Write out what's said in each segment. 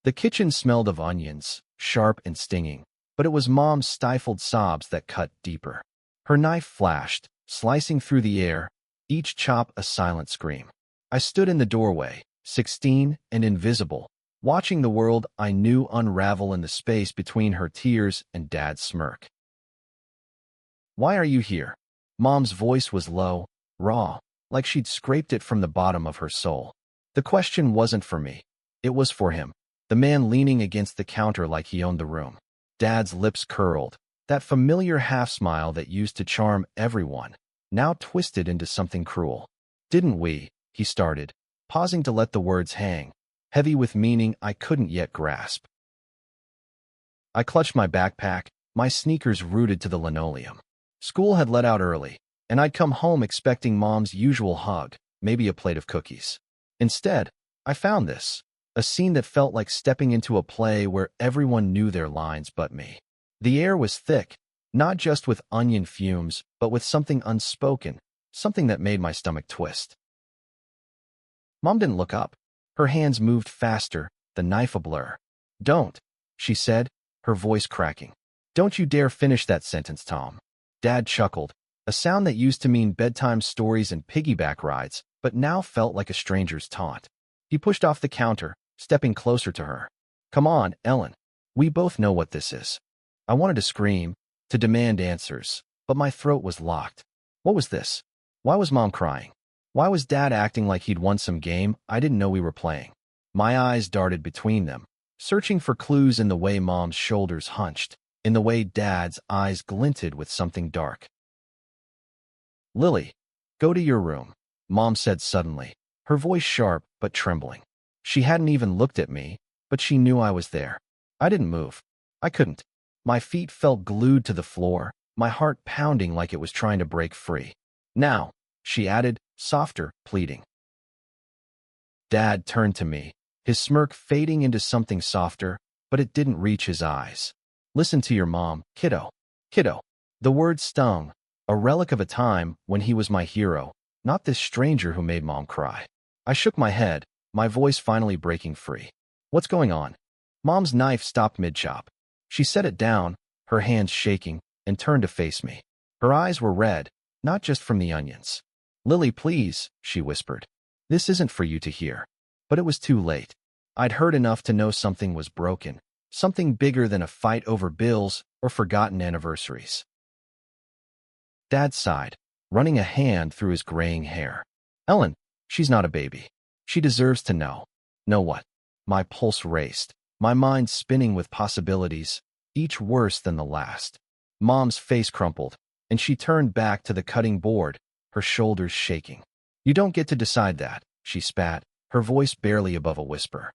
The kitchen smelled of onions, sharp and stinging, but it was Mom's stifled sobs that cut deeper. Her knife flashed, slicing through the air, each chop a silent scream. I stood in the doorway, 16 and invisible, watching the world I knew unravel in the space between her tears and Dad's smirk. "Why are you here?" Mom's voice was low, raw, like she'd scraped it from the bottom of her soul. The question wasn't for me. It was for him, the man leaning against the counter like he owned the room. Dad's lips curled, that familiar half-smile that used to charm everyone, now twisted into something cruel. "Didn't we?" he started, pausing to let the words hang, heavy with meaning I couldn't yet grasp. I clutched my backpack, my sneakers rooted to the linoleum. School had let out early, and I'd come home expecting Mom's usual hug, maybe a plate of cookies. Instead, I found this, a scene that felt like stepping into a play where everyone knew their lines but me. The air was thick, not just with onion fumes, but with something unspoken, something that made my stomach twist. Mom didn't look up. Her hands moved faster, the knife a blur. "Don't," she said, her voice cracking. "Don't you dare finish that sentence, Tom." Dad chuckled, a sound that used to mean bedtime stories and piggyback rides, but now felt like a stranger's taunt. He pushed off the counter, stepping closer to her. "Come on, Ellen. We both know what this is." I wanted to scream, to demand answers, but my throat was locked. What was this? Why was Mom crying? Why was Dad acting like he'd won some game I didn't know we were playing? My eyes darted between them, searching for clues in the way Mom's shoulders hunched, in the way Dad's eyes glinted with something dark. "Lily, go to your room," Mom said suddenly, her voice sharp but trembling. She hadn't even looked at me, but she knew I was there. I didn't move. I couldn't. My feet felt glued to the floor, my heart pounding like it was trying to break free. "Now," she added, softer, pleading. Dad turned to me, his smirk fading into something softer, but it didn't reach his eyes. "Listen to your mom, kiddo." Kiddo. The word stung, a relic of a time when he was my hero, not this stranger who made Mom cry. I shook my head, my voice finally breaking free. "What's going on?" Mom's knife stopped mid-chop. She set it down, her hands shaking, and turned to face me. Her eyes were red, not just from the onions. "Lily, please," she whispered. "This isn't for you to hear." But it was too late. I'd heard enough to know something was broken, something bigger than a fight over bills or forgotten anniversaries. Dad sighed, running a hand through his graying hair. "Ellen, she's not a baby. She deserves to know." "Know what?" My pulse raced, my mind spinning with possibilities, each worse than the last. Mom's face crumpled, and she turned back to the cutting board, her shoulders shaking. "You don't get to decide that," she spat, her voice barely above a whisper.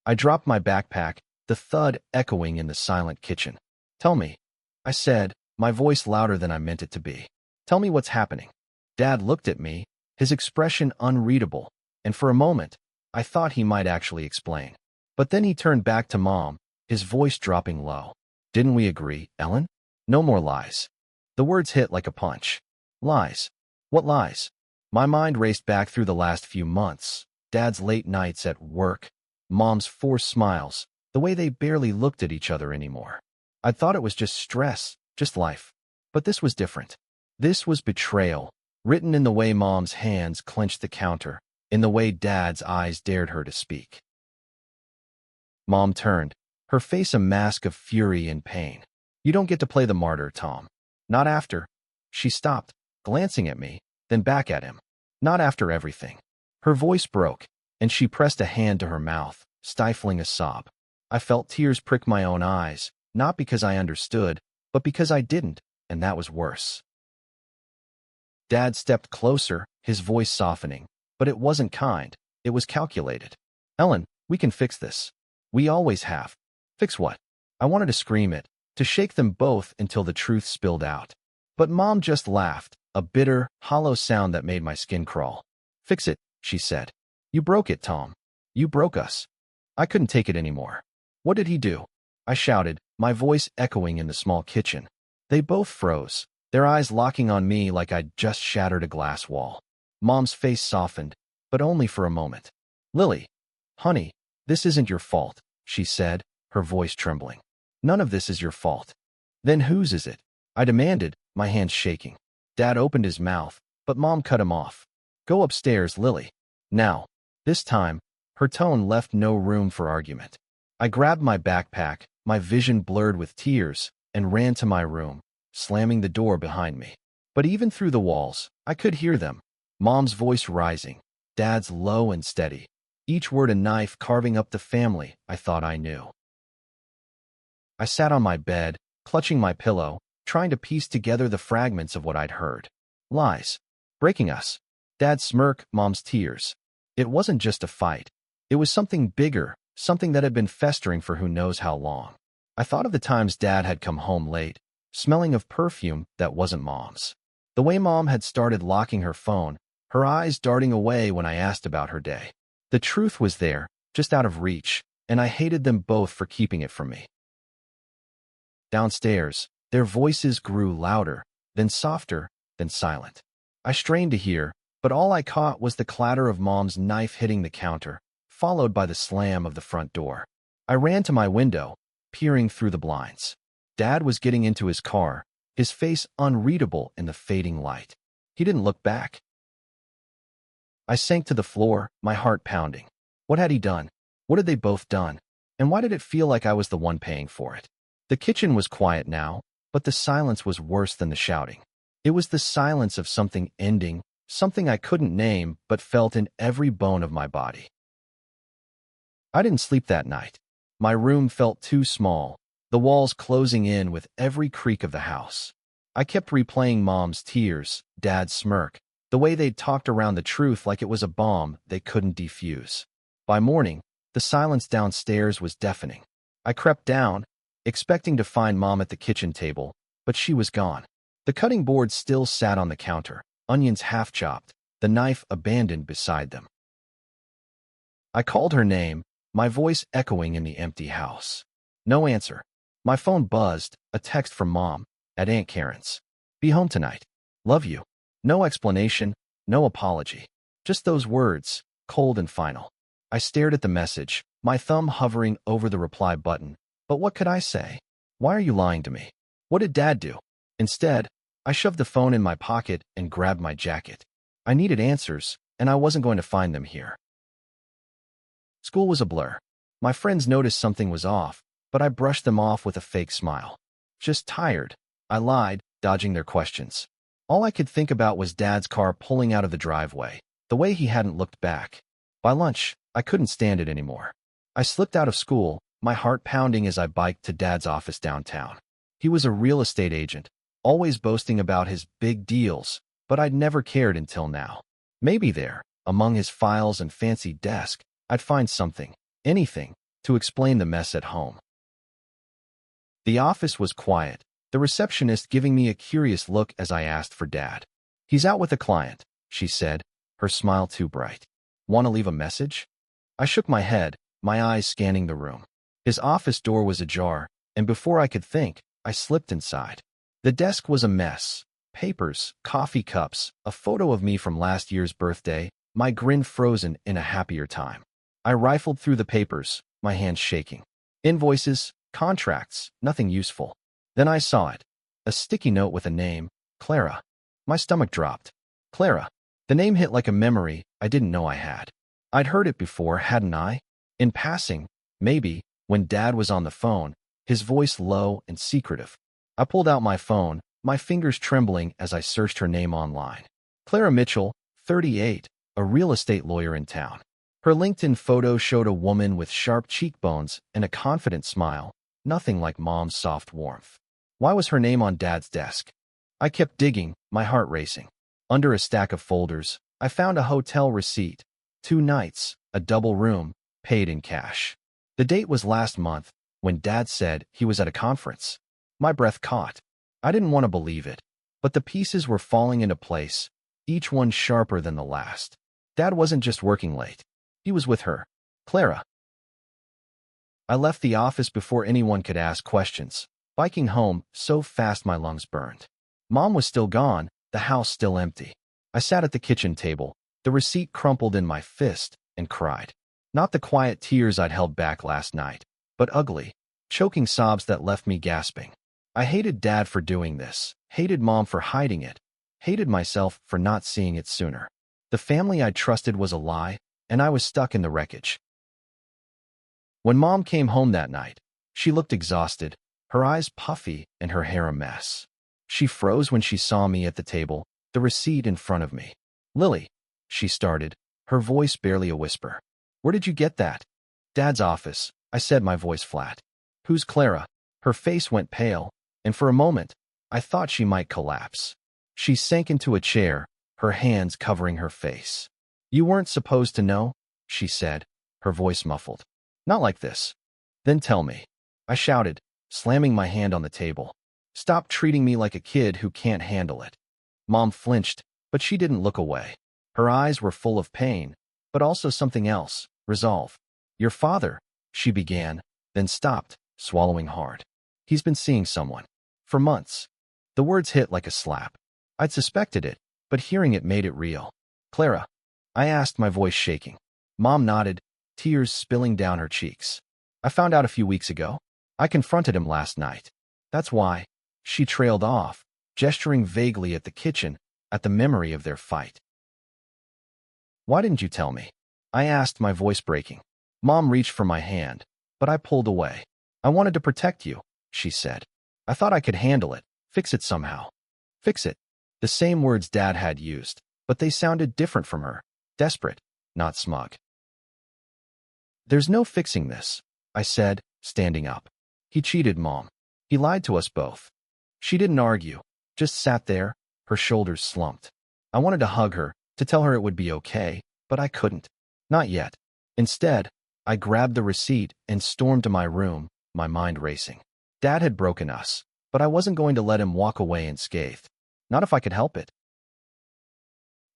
I dropped my backpack, the thud echoing in the silent kitchen. "Tell me," I said, my voice louder than I meant it to be. "Tell me what's happening." Dad looked at me, his expression unreadable, and for a moment, I thought he might actually explain. But then he turned back to Mom, his voice dropping low. "Didn't we agree, Ellen? No more lies." The words hit like a punch. Lies. What lies? My mind raced back through the last few months. Dad's late nights at work, Mom's forced smiles, the way they barely looked at each other anymore. I thought it was just stress, just life. But this was different. This was betrayal, written in the way Mom's hands clenched the counter, in the way Dad's eyes dared her to speak. Mom turned, her face a mask of fury and pain. "You don't get to play the martyr, Tom. Not after." She stopped, glancing at me, then back at him. "Not after everything." Her voice broke, and she pressed a hand to her mouth, stifling a sob. I felt tears prick my own eyes, not because I understood, but because I didn't, and that was worse. Dad stepped closer, his voice softening, but it wasn't kind, it was calculated. "Ellen, we can fix this. We always have." "Fix what?" I wanted to scream it, to shake them both until the truth spilled out. But Mom just laughed, a bitter, hollow sound that made my skin crawl. "Fix it," she said. "You broke it, Tom. You broke us." I couldn't take it anymore. "What did he do?" I shouted, my voice echoing in the small kitchen. They both froze, their eyes locking on me like I'd just shattered a glass wall. Mom's face softened, but only for a moment. "Lily, honey, This isn't your fault, she said, her voice trembling. None of this is your fault. Then whose is it? I demanded, my hands shaking. Dad opened his mouth, but Mom cut him off. Go upstairs, Lily. Now. This time, her tone left no room for argument. I grabbed my backpack, my vision blurred with tears, and ran to my room, slamming the door behind me. But even through the walls, I could hear them. Mom's voice rising, Dad's low and steady. Each word a knife carving up the family I thought I knew. I sat on my bed, clutching my pillow, trying to piece together the fragments of what I'd heard. Lies. Breaking us. Dad's smirk, Mom's tears. It wasn't just a fight. It was something bigger, something that had been festering for who knows how long. I thought of the times Dad had come home late, smelling of perfume that wasn't Mom's. The way Mom had started locking her phone, her eyes darting away when I asked about her day. The truth was there, just out of reach, and I hated them both for keeping it from me. Downstairs, their voices grew louder, then softer, then silent. I strained to hear, but all I caught was the clatter of Mom's knife hitting the counter, followed by the slam of the front door. I ran to my window, peering through the blinds. Dad was getting into his car, his face unreadable in the fading light. He didn't look back. I sank to the floor, my heart pounding. What had he done? What had they both done? And why did it feel like I was the one paying for it? The kitchen was quiet now, but the silence was worse than the shouting. It was the silence of something ending, something I couldn't name but felt in every bone of my body. I didn't sleep that night. My room felt too small, the walls closing in with every creak of the house. I kept replaying Mom's tears, Dad's smirk, the way they'd talked around the truth like it was a bomb they couldn't defuse. By morning, the silence downstairs was deafening. I crept down, expecting to find Mom at the kitchen table, but she was gone. The cutting board still sat on the counter, onions half-chopped, the knife abandoned beside them. I called her name, my voice echoing in the empty house. No answer. My phone buzzed, a text from Mom, at Aunt Karen's. Be home tonight. Love you. No explanation, no apology. Just those words, cold and final. I stared at the message, my thumb hovering over the reply button. But what could I say? Why are you lying to me? What did Dad do? Instead, I shoved the phone in my pocket and grabbed my jacket. I needed answers, and I wasn't going to find them here. School was a blur. My friends noticed something was off, but I brushed them off with a fake smile. Just tired, I lied, dodging their questions. All I could think about was Dad's car pulling out of the driveway, the way he hadn't looked back. By lunch, I couldn't stand it anymore. I slipped out of school, my heart pounding as I biked to Dad's office downtown. He was a real estate agent, always boasting about his big deals, but I'd never cared until now. Maybe there, among his files and fancy desk, I'd find something, anything, to explain the mess at home. The office was quiet, the receptionist giving me a curious look as I asked for Dad. He's out with a client, she said, her smile too bright. Want to leave a message? I shook my head, my eyes scanning the room. His office door was ajar, and before I could think, I slipped inside. The desk was a mess. Papers, coffee cups, a photo of me from last year's birthday, my grin frozen in a happier time. I rifled through the papers, my hands shaking. Invoices, contracts, nothing useful. Then I saw it. A sticky note with a name, Clara. My stomach dropped. Clara. The name hit like a memory I didn't know I had. I'd heard it before, hadn't I? In passing, maybe, when Dad was on the phone, his voice low and secretive. I pulled out my phone, my fingers trembling as I searched her name online. Clara Mitchell, 38, a real estate lawyer in town. Her LinkedIn photo showed a woman with sharp cheekbones and a confident smile, nothing like Mom's soft warmth. Why was her name on Dad's desk? I kept digging, my heart racing. Under a stack of folders, I found a hotel receipt. 2 nights, a double room, paid in cash. The date was last month, when Dad said he was at a conference. My breath caught. I didn't want to believe it, but the pieces were falling into place, each one sharper than the last. Dad wasn't just working late. He was with her, Clara. I left the office before anyone could ask questions, biking home so fast my lungs burned. Mom was still gone, the house still empty. I sat at the kitchen table, the receipt crumpled in my fist, and cried. Not the quiet tears I'd held back last night, but ugly, choking sobs that left me gasping. I hated Dad for doing this, hated Mom for hiding it, hated myself for not seeing it sooner. The family I trusted was a lie, and I was stuck in the wreckage. When Mom came home that night, she looked exhausted, her eyes puffy and her hair a mess. She froze when she saw me at the table, the receipt in front of me. "Lily," she started, her voice barely a whisper. "Where did you get that?" "Dad's office," I said, my voice flat. "Who's Clara?" Her face went pale, and for a moment, I thought she might collapse. She sank into a chair, her hands covering her face. "You weren't supposed to know," she said, her voice muffled. "Not like this." "Then tell me," I shouted, slamming my hand on the table. "Stop treating me like a kid who can't handle it." Mom flinched, but she didn't look away. Her eyes were full of pain, but also something else, resolve. "Your father," she began, then stopped, swallowing hard. "He's been seeing someone. For months." The words hit like a slap. I'd suspected it, but hearing it made it real. "Clara?" I asked, my voice shaking. Mom nodded, tears spilling down her cheeks. "I found out a few weeks ago. I confronted him last night. That's why." She trailed off, gesturing vaguely at the kitchen, at the memory of their fight. "Why didn't you tell me?" I asked, my voice breaking. Mom reached for my hand, but I pulled away. "I wanted to protect you," she said. "I thought I could handle it, fix it somehow." Fix it. The same words Dad had used, but they sounded different from her. Desperate, not smug. "There's no fixing this," I said, standing up. "He cheated, Mom. He lied to us both." She didn't argue, just sat there, her shoulders slumped. I wanted to hug her, to tell her it would be okay, but I couldn't. Not yet. Instead, I grabbed the receipt and stormed to my room, my mind racing. Dad had broken us, but I wasn't going to let him walk away unscathed. Not if I could help it.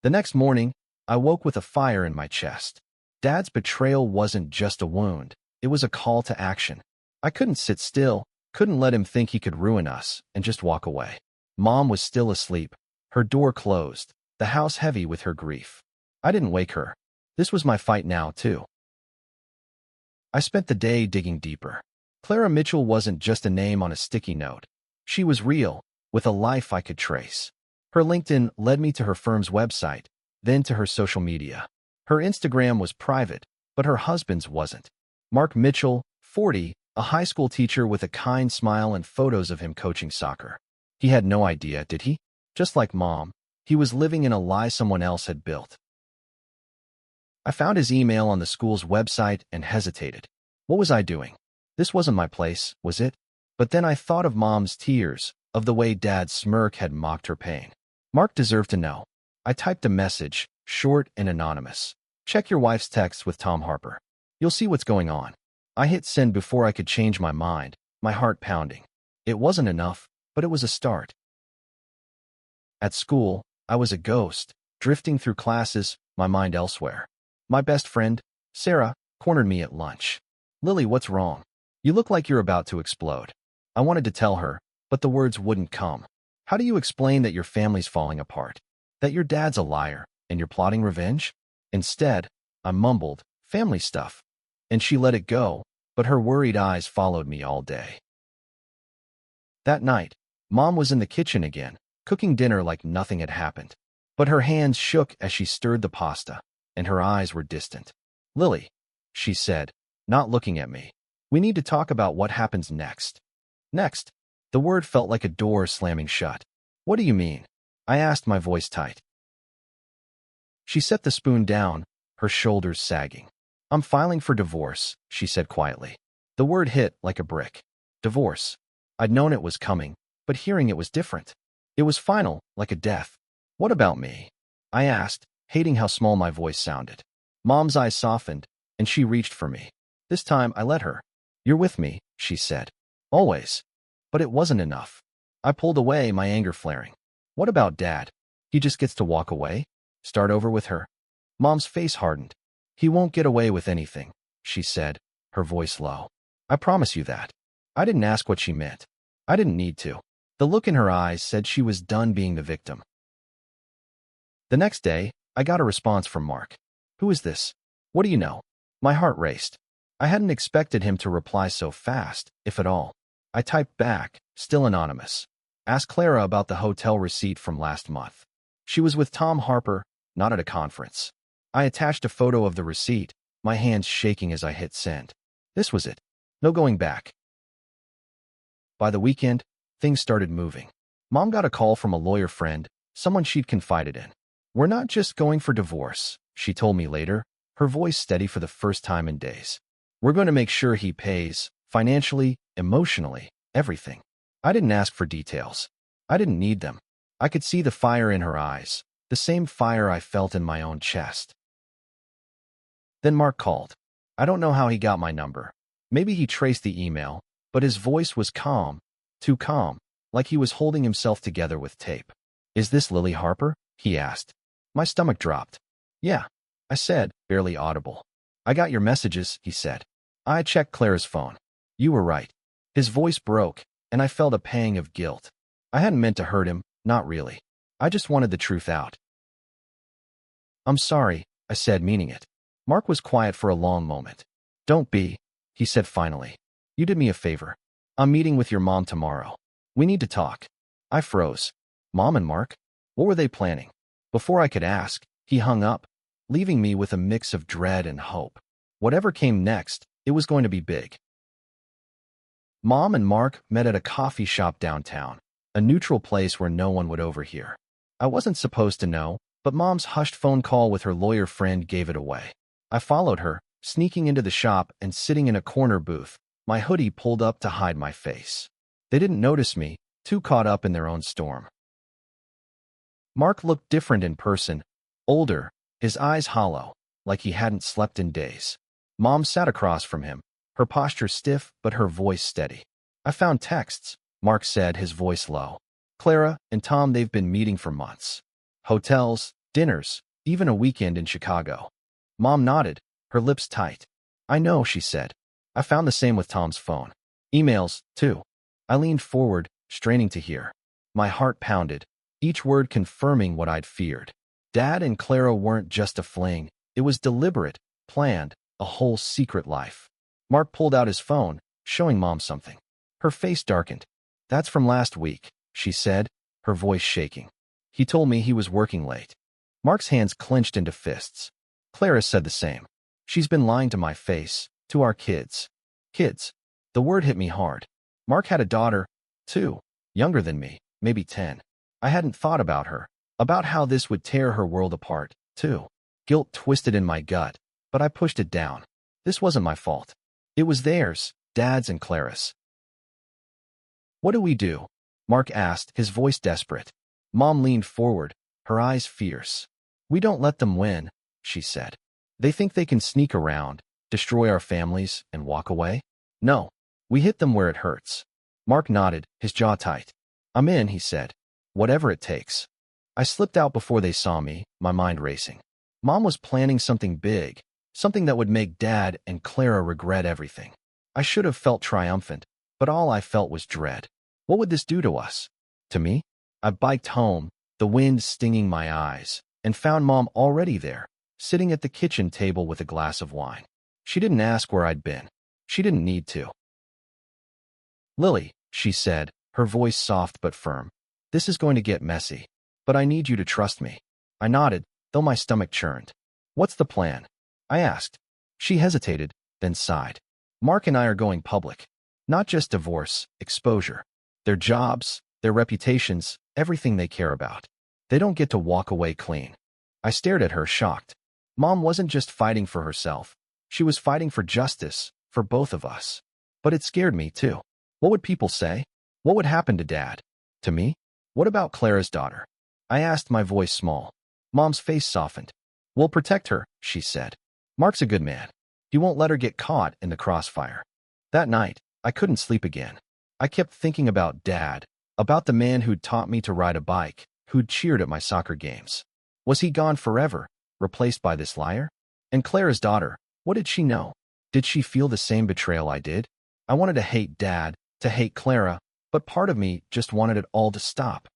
The next morning, I woke with a fire in my chest. Dad's betrayal wasn't just a wound, it was a call to action. I couldn't sit still, couldn't let him think he could ruin us and just walk away. Mom was still asleep, her door closed, the house heavy with her grief. I didn't wake her. This was my fight now, too. I spent the day digging deeper. Clara Mitchell wasn't just a name on a sticky note. She was real, with a life I could trace. Her LinkedIn led me to her firm's website, then to her social media. Her Instagram was private, but her husband's wasn't. Mark Mitchell, 40, a high school teacher with a kind smile and photos of him coaching soccer. He had no idea, did he? Just like Mom, he was living in a lie someone else had built. I found his email on the school's website and hesitated. What was I doing? This wasn't my place, was it? But then I thought of Mom's tears, of the way Dad's smirk had mocked her pain. Mark deserved to know. I typed a message, short and anonymous. "Check your wife's text with Tom Harper. You'll see what's going on." I hit send before I could change my mind, my heart pounding. It wasn't enough, but it was a start. At school, I was a ghost, drifting through classes, my mind elsewhere. My best friend, Sarah, cornered me at lunch. "Lily, what's wrong? You look like you're about to explode." I wanted to tell her, but the words wouldn't come. How do you explain that your family's falling apart? That your dad's a liar, and you're plotting revenge? Instead, I mumbled, "Family stuff." And she let it go, but her worried eyes followed me all day. That night, Mom was in the kitchen again, cooking dinner like nothing had happened. But her hands shook as she stirred the pasta, and her eyes were distant. "Lily," she said, not looking at me, "we need to talk about what happens next." Next? The word felt like a door slamming shut. "What do you mean?" I asked, my voice tight. She set the spoon down, her shoulders sagging. "I'm filing for divorce," she said quietly. The word hit like a brick. Divorce. I'd known it was coming, but hearing it was different. It was final, like a death. "What about me?" I asked, hating how small my voice sounded. Mom's eyes softened, and she reached for me. This time, I let her. "You're with me," she said. "Always." But it wasn't enough. I pulled away, my anger flaring. "What about Dad? He just gets to walk away? Start over with her?" Mom's face hardened. "He won't get away with anything," she said, her voice low. "I promise you that." I didn't ask what she meant. I didn't need to. The look in her eyes said she was done being the victim. The next day, I got a response from Mark. "Who is this? What do you know?" My heart raced. I hadn't expected him to reply so fast, if at all. I typed back, still anonymous. Ask Clara about the hotel receipt from last month. She was with Tom Harper, not at a conference. I attached a photo of the receipt, my hands shaking as I hit send. This was it. No going back. By the weekend, things started moving. Mom got a call from a lawyer friend, someone she'd confided in. We're not just going for divorce, she told me later, her voice steady for the first time in days. We're going to make sure he pays, financially, emotionally, everything. I didn't ask for details. I didn't need them. I could see the fire in her eyes, the same fire I felt in my own chest. Then Mark called. I don't know how he got my number. Maybe he traced the email, but his voice was calm, too calm, like he was holding himself together with tape. Is this Lily Harper? He asked. My stomach dropped. Yeah, I said, barely audible. I got your messages, he said. I checked Clara's phone. You were right. His voice broke, and I felt a pang of guilt. I hadn't meant to hurt him, not really. I just wanted the truth out. I'm sorry, I said, meaning it. Mark was quiet for a long moment. Don't be, he said finally. You did me a favor. I'm meeting with your mom tomorrow. We need to talk. I froze. Mom and Mark? What were they planning? Before I could ask, he hung up, leaving me with a mix of dread and hope. Whatever came next, it was going to be big. Mom and Mark met at a coffee shop downtown, a neutral place where no one would overhear. I wasn't supposed to know, but Mom's hushed phone call with her lawyer friend gave it away. I followed her, sneaking into the shop and sitting in a corner booth, my hoodie pulled up to hide my face. They didn't notice me, too caught up in their own storm. Mark looked different in person, older, his eyes hollow, like he hadn't slept in days. Mom sat across from him, her posture stiff but her voice steady. I found texts, Mark said, his voice low. Clara and Tom, they've been meeting for months. Hotels, dinners, even a weekend in Chicago. Mom nodded, her lips tight. I know, she said. I found the same with Tom's phone. Emails, too. I leaned forward, straining to hear. My heart pounded, each word confirming what I'd feared. Dad and Clara weren't just a fling. It was deliberate, planned, a whole secret life. Mark pulled out his phone, showing Mom something. Her face darkened. That's from last week, she said, her voice shaking. He told me he was working late. Mark's hands clenched into fists. Clara said the same. She's been lying to my face, to our kids. Kids. The word hit me hard. Mark had a daughter, too, younger than me, maybe 10. I hadn't thought about her, about how this would tear her world apart, too. Guilt twisted in my gut, but I pushed it down. This wasn't my fault. It was theirs, Dad's and Clara's. What do we do? Mark asked, his voice desperate. Mom leaned forward, her eyes fierce. We don't let them win, she said. They think they can sneak around, destroy our families, and walk away? No, we hit them where it hurts. Mark nodded, his jaw tight. I'm in, he said. Whatever it takes. I slipped out before they saw me, my mind racing. Mom was planning something big, something that would make Dad and Clara regret everything. I should have felt triumphant, but all I felt was dread. What would this do to us? To me? I biked home, the wind stinging my eyes, and found Mom already there, sitting at the kitchen table with a glass of wine. She didn't ask where I'd been. She didn't need to. Lily, she said, her voice soft but firm. This is going to get messy, but I need you to trust me. I nodded, though my stomach churned. What's the plan? I asked. She hesitated, then sighed. Mark and I are going public. Not just divorce, exposure. Their jobs, their reputations, everything they care about. They don't get to walk away clean. I stared at her, shocked. Mom wasn't just fighting for herself. She was fighting for justice, for both of us. But it scared me, too. What would people say? What would happen to Dad? To me? What about Clara's daughter? I asked, my voice small. Mom's face softened. We'll protect her, she said. Mark's a good man. He won't let her get caught in the crossfire. That night, I couldn't sleep again. I kept thinking about Dad, about the man who'd taught me to ride a bike, who'd cheered at my soccer games. Was he gone forever, replaced by this liar? And Clara's daughter, what did she know? Did she feel the same betrayal I did? I wanted to hate Dad, to hate Clara, but part of me just wanted it all to stop.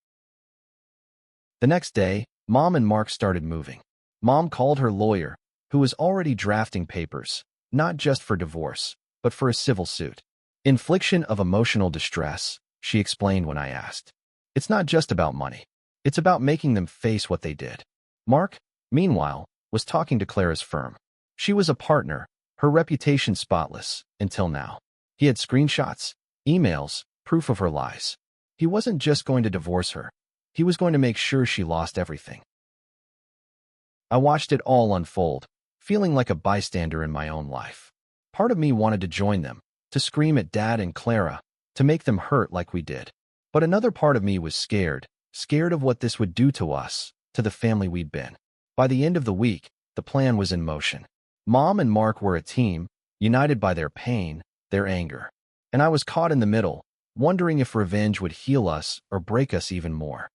The next day, Mom and Mark started moving. Mom called her lawyer, who was already drafting papers, not just for divorce, but for a civil suit. Infliction of emotional distress, she explained when I asked. It's not just about money. It's about making them face what they did. Mark, meanwhile, was talking to Clara's firm. She was a partner, her reputation spotless, until now. He had screenshots, emails, proof of her lies. He wasn't just going to divorce her. He was going to make sure she lost everything. I watched it all unfold, feeling like a bystander in my own life. Part of me wanted to join them, to scream at Dad and Clara, to make them hurt like we did. But another part of me was scared of what this would do to us, to the family we'd been. By the end of the week, the plan was in motion. Mom and Mark were a team, united by their pain, their anger. And I was caught in the middle, wondering if revenge would heal us or break us even more.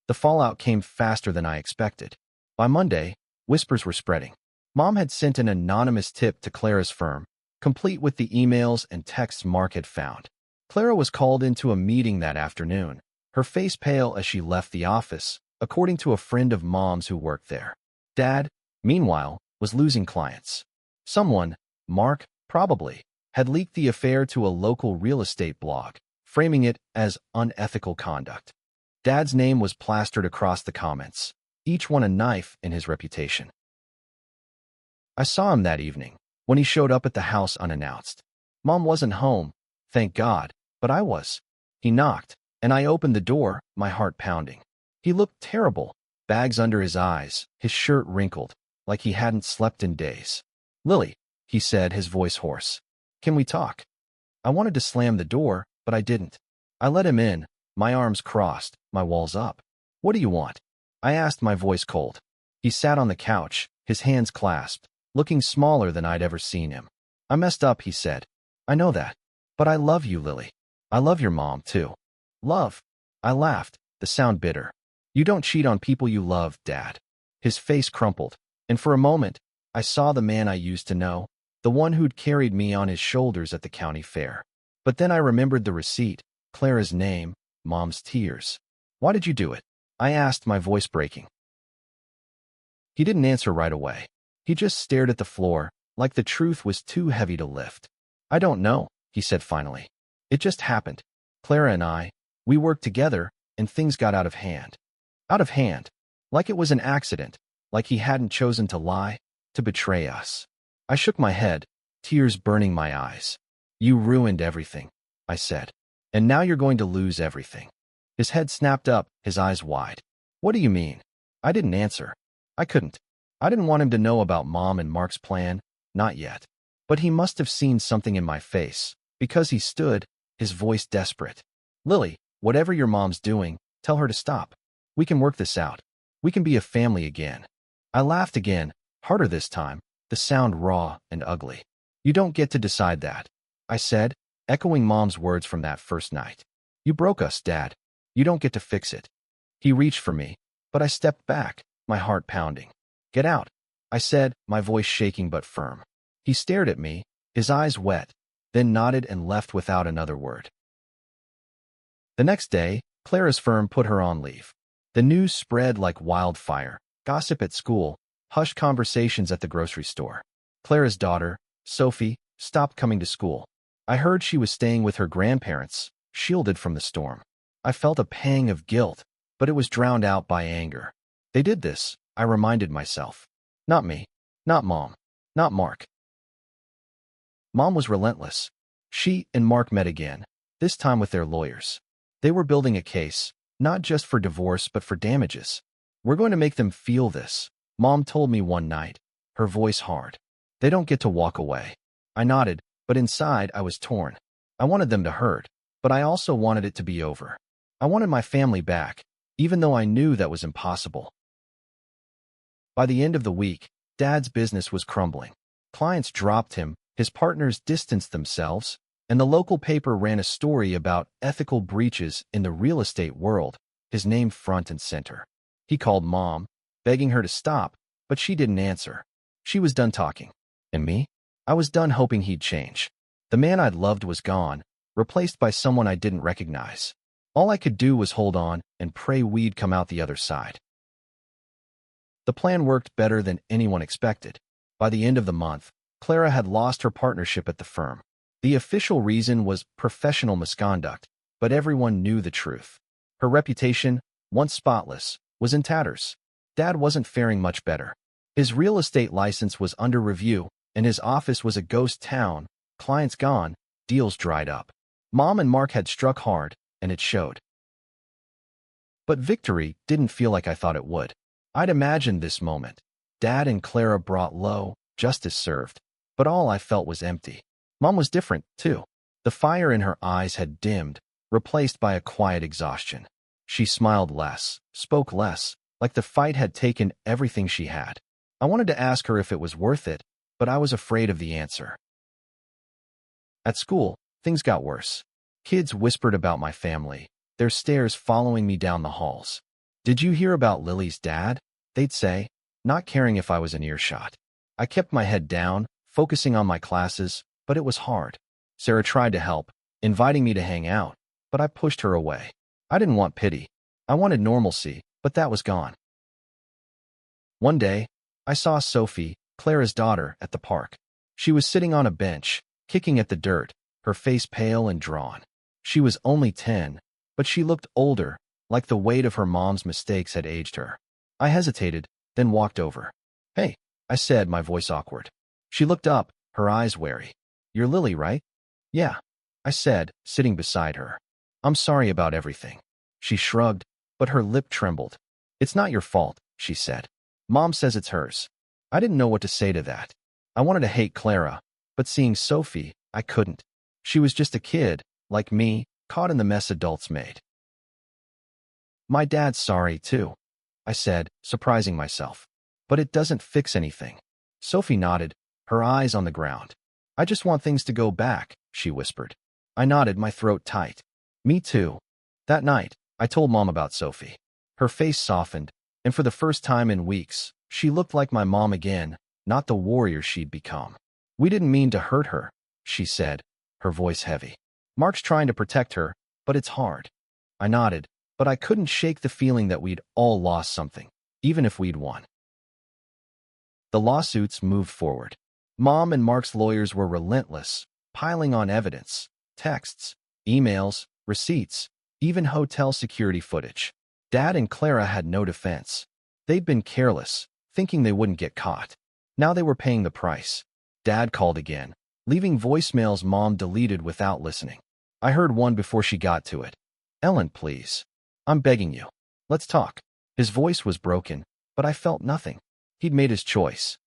The fallout came faster than I expected. By Monday, whispers were spreading. Mom had sent an anonymous tip to Clara's firm, complete with the emails and texts Mark had found. Clara was called into a meeting that afternoon, her face pale as she left the office, according to a friend of Mom's who worked there. Dad, meanwhile, was losing clients. Someone, Mark, probably, had leaked the affair to a local real estate blog, framing it as unethical conduct. Dad's name was plastered across the comments, each one a knife in his reputation. I saw him that evening, when he showed up at the house unannounced. Mom wasn't home, thank God, but I was. He knocked, and I opened the door, my heart pounding. He looked terrible, bags under his eyes, his shirt wrinkled, like he hadn't slept in days. "Lily," he said, his voice hoarse. "Can we talk?" I wanted to slam the door, but I didn't. I let him in, my arms crossed, my walls up. "What do you want?" I asked, my voice cold. He sat on the couch, his hands clasped, looking smaller than I'd ever seen him. "I messed up," he said. "I know that. But I love you, Lily. I love your mom, too." "Love?" I laughed, the sound bitter. "You don't cheat on people you love, Dad." His face crumpled, and for a moment, I saw the man I used to know, the one who'd carried me on his shoulders at the county fair. But then I remembered the receipt, Clara's name, Mom's tears. "Why did you do it?" I asked, my voice breaking. He didn't answer right away. He just stared at the floor, like the truth was too heavy to lift. "I don't know," he said finally. "It just happened. Clara and I, we worked together, and things got out of hand." Out of hand. Like it was an accident, like he hadn't chosen to lie, to betray us. I shook my head, tears burning my eyes. "You ruined everything," I said. "And now you're going to lose everything." His head snapped up, his eyes wide. "What do you mean?" I didn't answer. I couldn't. I didn't want him to know about Mom and Mark's plan, not yet. But he must have seen something in my face, because he stood, his voice desperate. "Lily, whatever your mom's doing, tell her to stop. We can work this out. We can be a family again." I laughed again, harder this time, the sound raw and ugly. "You don't get to decide that," I said, echoing Mom's words from that first night. "You broke us, Dad. You don't get to fix it." He reached for me, but I stepped back, my heart pounding. "Get out," I said, my voice shaking but firm. He stared at me, his eyes wet, then nodded and left without another word. The next day, Clara's firm put her on leave. The news spread like wildfire, gossip at school, hushed conversations at the grocery store. Clara's daughter, Sophie, stopped coming to school. I heard she was staying with her grandparents, shielded from the storm. I felt a pang of guilt, but it was drowned out by anger. They did this, I reminded myself. Not me. Not Mom. Not Mark. Mom was relentless. She and Mark met again, this time with their lawyers. They were building a case, not just for divorce but for damages. "We're going to make them feel this," Mom told me one night, her voice hard. "They don't get to walk away." I nodded, but inside I was torn. I wanted them to hurt, but I also wanted it to be over. I wanted my family back, even though I knew that was impossible. By the end of the week, Dad's business was crumbling. Clients dropped him, his partners distanced themselves, and the local paper ran a story about ethical breaches in the real estate world, his name front and center. He called Mom, begging her to stop, but she didn't answer. She was done talking. And me? I was done hoping he'd change. The man I'd loved was gone, replaced by someone I didn't recognize. All I could do was hold on and pray we'd come out the other side. The plan worked better than anyone expected. By the end of the month, Clara had lost her partnership at the firm. The official reason was professional misconduct, but everyone knew the truth. Her reputation, once spotless, was in tatters. Dad wasn't faring much better. His real estate license was under review, and his office was a ghost town. Clients gone, deals dried up. Mom and Mark had struck hard, and it showed. But victory didn't feel like I thought it would. I'd imagined this moment. Dad and Clara brought low, justice served. But all I felt was empty. Mom was different, too. The fire in her eyes had dimmed, replaced by a quiet exhaustion. She smiled less, spoke less, like the fight had taken everything she had. I wanted to ask her if it was worth it, but I was afraid of the answer. At school, things got worse. Kids whispered about my family, their stares following me down the halls. "Did you hear about Lily's dad?" they'd say, not caring if I was in earshot. I kept my head down, focusing on my classes, but it was hard. Sarah tried to help, inviting me to hang out, but I pushed her away. I didn't want pity. I wanted normalcy, but that was gone. One day, I saw Sophie, Clara's daughter, at the park. She was sitting on a bench, kicking at the dirt, her face pale and drawn. She was only 10, but she looked older, like the weight of her mom's mistakes had aged her. I hesitated, then walked over. "Hey," I said, my voice awkward. She looked up, her eyes wary. "You're Lily, right?" "Yeah," I said, sitting beside her. "I'm sorry about everything." She shrugged, but her lip trembled. "It's not your fault," she said. "Mom says it's hers." I didn't know what to say to that. I wanted to hate Clara, but seeing Sophie, I couldn't. She was just a kid, like me, caught in the mess adults made. "My dad's sorry, too," I said, surprising myself. "But it doesn't fix anything." Sophie nodded, her eyes on the ground. "I just want things to go back," she whispered. I nodded, my throat tight. "Me too." That night, I told Mom about Sophie. Her face softened, and for the first time in weeks, she looked like my mom again, not the warrior she'd become. "We didn't mean to hurt her," she said, her voice heavy. "Mark's trying to protect her, but it's hard." I nodded, but I couldn't shake the feeling that we'd all lost something, even if we'd won. The lawsuits moved forward. Mom and Mark's lawyers were relentless, piling on evidence, texts, emails, receipts, even hotel security footage. Dad and Clara had no defense. They'd been careless, thinking they wouldn't get caught. Now they were paying the price. Dad called again, leaving voicemails Mom deleted without listening. I heard one before she got to it. "Ellen, please. I'm begging you. Let's talk." His voice was broken, but I felt nothing. He'd made his choice.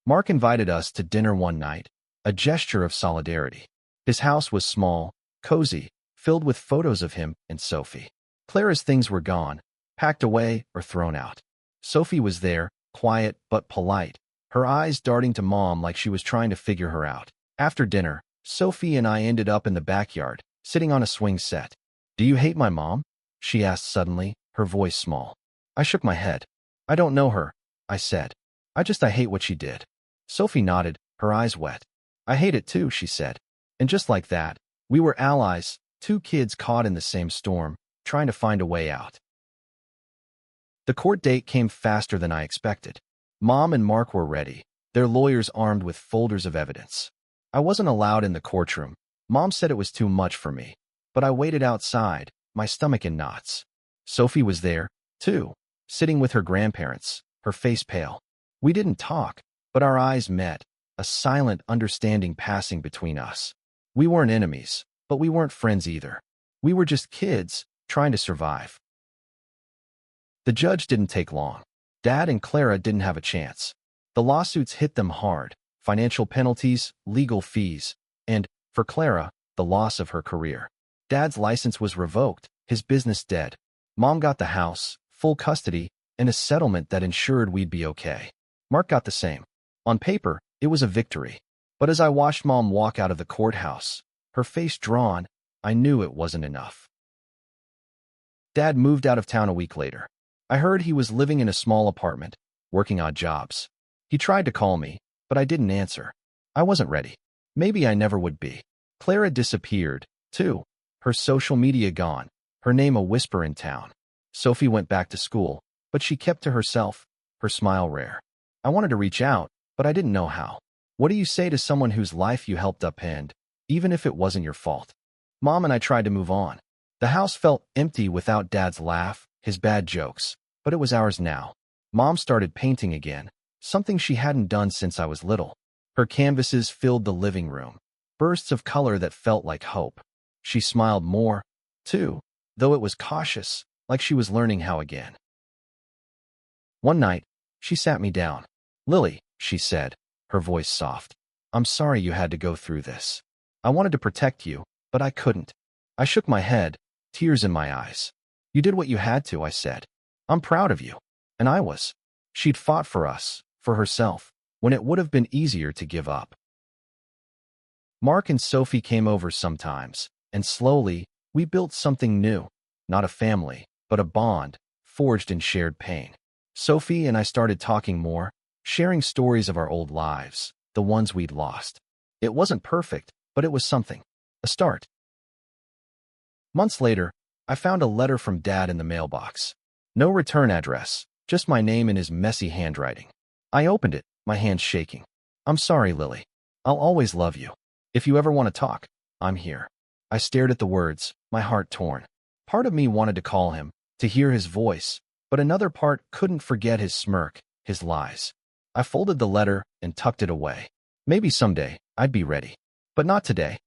Mark invited us to dinner one night, a gesture of solidarity. His house was small, cozy, filled with photos of him and Sophie. Clara's things were gone, packed away or thrown out. Sophie was there, quiet but polite, her eyes darting to Mom like she was trying to figure her out. After dinner, Sophie and I ended up in the backyard, sitting on a swing set. "Do you hate my mom?" she asked suddenly, her voice small. I shook my head. "I don't know her," I said. I hate what she did." Sophie nodded, her eyes wet. "I hate it too," she said. And just like that, we were allies, two kids caught in the same storm, trying to find a way out. The court date came faster than I expected. Mom and Mark were ready, their lawyers armed with folders of evidence. I wasn't allowed in the courtroom. Mom said it was too much for me, but I waited outside, my stomach in knots. Sophie was there, too, sitting with her grandparents, her face pale. We didn't talk, but our eyes met, a silent understanding passing between us. We weren't enemies, but we weren't friends either. We were just kids, trying to survive. The judge didn't take long. Dad and Clara didn't have a chance. The lawsuits hit them hard, financial penalties, legal fees, and, for Clara, the loss of her career. Dad's license was revoked, his business dead. Mom got the house, full custody, and a settlement that ensured we'd be okay. Mark got the same. On paper, it was a victory. But as I watched Mom walk out of the courthouse, her face drawn, I knew it wasn't enough. Dad moved out of town a week later. I heard he was living in a small apartment, working odd jobs. He tried to call me, but I didn't answer. I wasn't ready. Maybe I never would be. Clara disappeared, too. Her social media gone, her name a whisper in town. Sophie went back to school, but she kept to herself, her smile rare. I wanted to reach out, but I didn't know how. What do you say to someone whose life you helped upend, even if it wasn't your fault? Mom and I tried to move on. The house felt empty without Dad's laugh, his bad jokes, but it was ours now. Mom started painting again, something she hadn't done since I was little. Her canvases filled the living room, bursts of color that felt like hope. She smiled more, too, though it was cautious, like she was learning how again. One night, she sat me down. "Lily," she said, her voice soft, "I'm sorry you had to go through this. I wanted to protect you, but I couldn't." I shook my head, tears in my eyes. "You did what you had to," I said. "I'm proud of you." And I was. She'd fought for us, for herself, when it would have been easier to give up. Mark and Sophie came over sometimes, and slowly, we built something new. Not a family, but a bond, forged in shared pain. Sophie and I started talking more, sharing stories of our old lives, the ones we'd lost. It wasn't perfect, but it was something. A start. Months later, I found a letter from Dad in the mailbox. No return address, just my name in his messy handwriting. I opened it, my hands shaking. "I'm sorry, Lily. I'll always love you. If you ever want to talk, I'm here." I stared at the words, my heart torn. Part of me wanted to call him, to hear his voice, but another part couldn't forget his smirk, his lies. I folded the letter and tucked it away. Maybe someday, I'd be ready. But not today.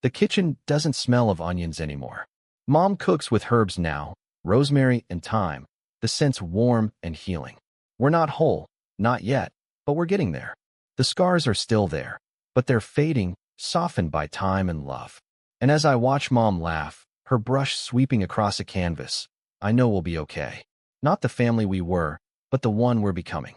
The kitchen doesn't smell of onions anymore. Mom cooks with herbs now, rosemary and thyme, the scent's warm and healing. We're not whole, not yet, but we're getting there. The scars are still there, but they're fading, softened by time and love. And as I watch Mom laugh, her brush sweeping across a canvas, I know we'll be okay. Not the family we were, but the one we're becoming.